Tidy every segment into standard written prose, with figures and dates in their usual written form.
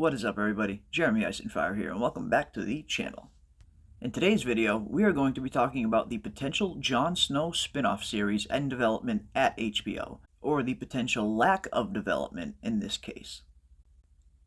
What is up, everybody? Jeremy Eisenfire here, and welcome back to the channel. In today's video, we are going to be talking about the potential Jon Snow spin-off series and development at HBO, or the potential lack of development in this case.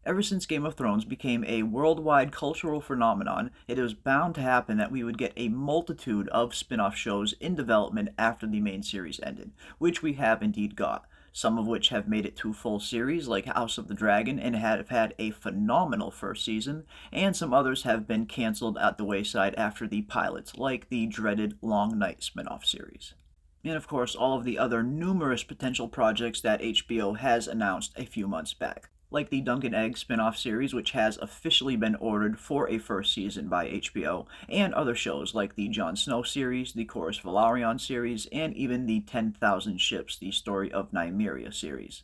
Ever since Game of Thrones became a worldwide cultural phenomenon, it was bound to happen that we would get a multitude of spin-off shows in development after the main series ended, which we have indeed got. Some of which have made it to full series, like House of the Dragon, and have had a phenomenal first season, and some others have been cancelled at the wayside after the pilots, like the dreaded Long Night spin-off series. And of course, all of the other numerous potential projects that HBO has announced a few months back, like the Dunk and Egg spin-off series, which has officially been ordered for a first season by HBO, and other shows like the Jon Snow series, the Corus Velaryon series, and even the 10,000 Ships, the Story of Nymeria series.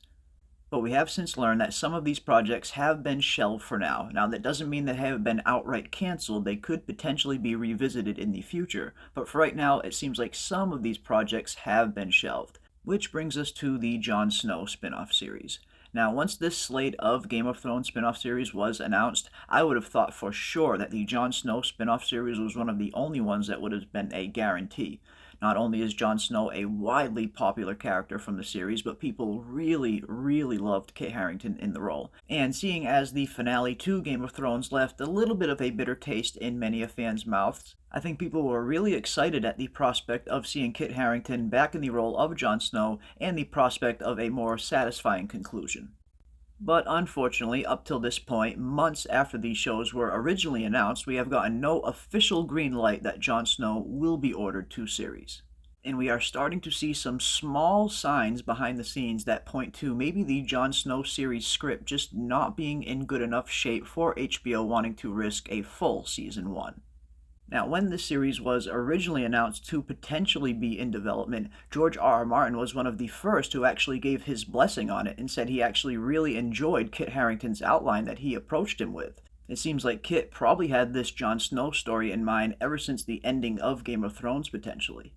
But we have since learned that some of these projects have been shelved for now. Now, that doesn't mean they have been outright canceled. They could potentially be revisited in the future, but for right now, it seems like some of these projects have been shelved. Which brings us to the Jon Snow spin-off series. Now, once this slate of Game of Thrones spin-off series was announced, I would have thought for sure that the Jon Snow spin-off series was one of the only ones that would have been a guarantee. Not only is Jon Snow a widely popular character from the series, but people really loved Kit Harington in the role. And seeing as the finale to Game of Thrones left a little bit of a bitter taste in many a fan's mouths, I think people were really excited at the prospect of seeing Kit Harington back in the role of Jon Snow and the prospect of a more satisfying conclusion. But unfortunately, up till this point, months after these shows were originally announced, we have gotten no official green light that Jon Snow will be ordered to series. And we are starting to see some small signs behind the scenes that point to maybe the Jon Snow series script just not being in good enough shape for HBO wanting to risk a full season 1. Now, when this series was originally announced to potentially be in development, George R.R. Martin was one of the first who actually gave his blessing on it and said he actually really enjoyed Kit Harington's outline that he approached him with. It seems like Kit probably had this Jon Snow story in mind ever since the ending of Game of Thrones, potentially.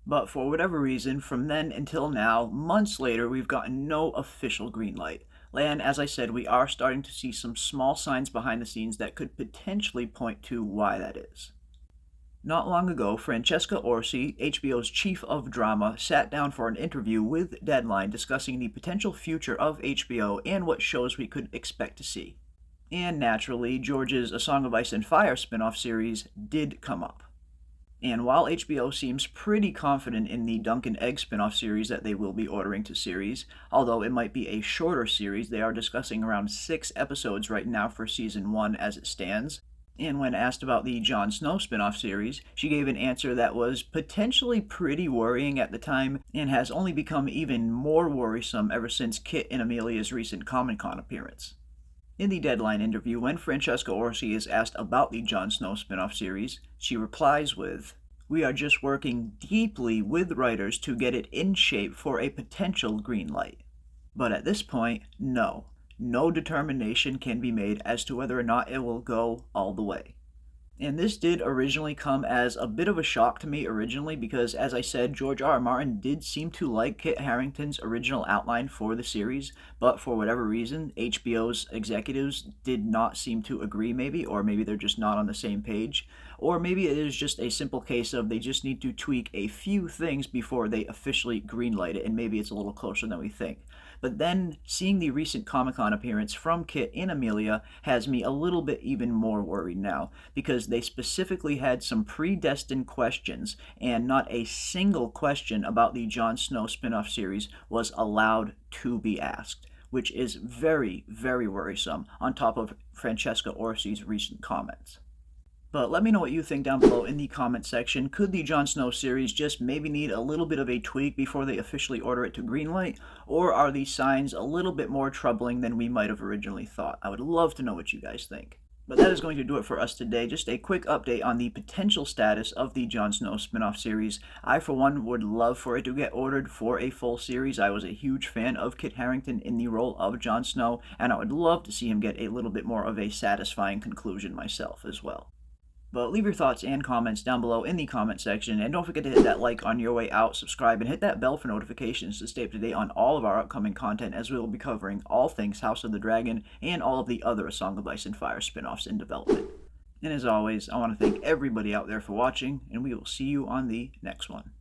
But for whatever reason, from then until now, months later, we've gotten no official green light. And as I said, we are starting to see some small signs behind the scenes that could potentially point to why that is. Not long ago, Francesca Orsi, HBO's chief of drama, sat down for an interview with Deadline discussing the potential future of HBO and what shows we could expect to see. And naturally, George's A Song of Ice and Fire spin-off series did come up. And while HBO seems pretty confident in the Dunk and Egg spin-off series that they will be ordering to series, although it might be a shorter series, they are discussing around 6 episodes right now for season 1 as it stands. And when asked about the Jon Snow spin-off series, she gave an answer that was potentially pretty worrying at the time and has only become even more worrisome ever since Kit and Amelia's recent Comic-Con appearance. In the Deadline interview, when Francesca Orsi is asked about the Jon Snow spin-off series, she replies with, "We are just working deeply with writers to get it in shape for a potential green light. But at this point, no. No determination can be made as to whether or not it will go all the way." And this did originally come as a bit of a shock to me originally because, as I said, George R.R. Martin did seem to like Kit Harington's original outline for the series, but for whatever reason, HBO's executives did not seem to agree maybe, or maybe they're just not on the same page, or maybe it is just a simple case of they just need to tweak a few things before they officially greenlight it, and maybe it's a little closer than we think. But then, seeing the recent Comic-Con appearance from Kit and Amelia has me a little bit even more worried now, because they specifically had some predestined questions, and not a single question about the Jon Snow spin-off series was allowed to be asked, which is very worrisome, on top of Francesca Orsi's recent comments. But let me know what you think down below in the comment section. Could the Jon Snow series just maybe need a little bit of a tweak before they officially order it to greenlight? Or are these signs a little bit more troubling than we might have originally thought? I would love to know what you guys think. But that is going to do it for us today. Just a quick update on the potential status of the Jon Snow spin-off series. I, for one, would love for it to get ordered for a full series. I was a huge fan of Kit Harington in the role of Jon Snow, and I would love to see him get a little bit more of a satisfying conclusion myself as well. But leave your thoughts and comments down below in the comment section, and don't forget to hit that like on your way out, subscribe, and hit that bell for notifications to stay up to date on all of our upcoming content, as we will be covering all things House of the Dragon and all of the other A Song of Ice and Fire spin-offs in development. And as always, I want to thank everybody out there for watching, and we will see you on the next one.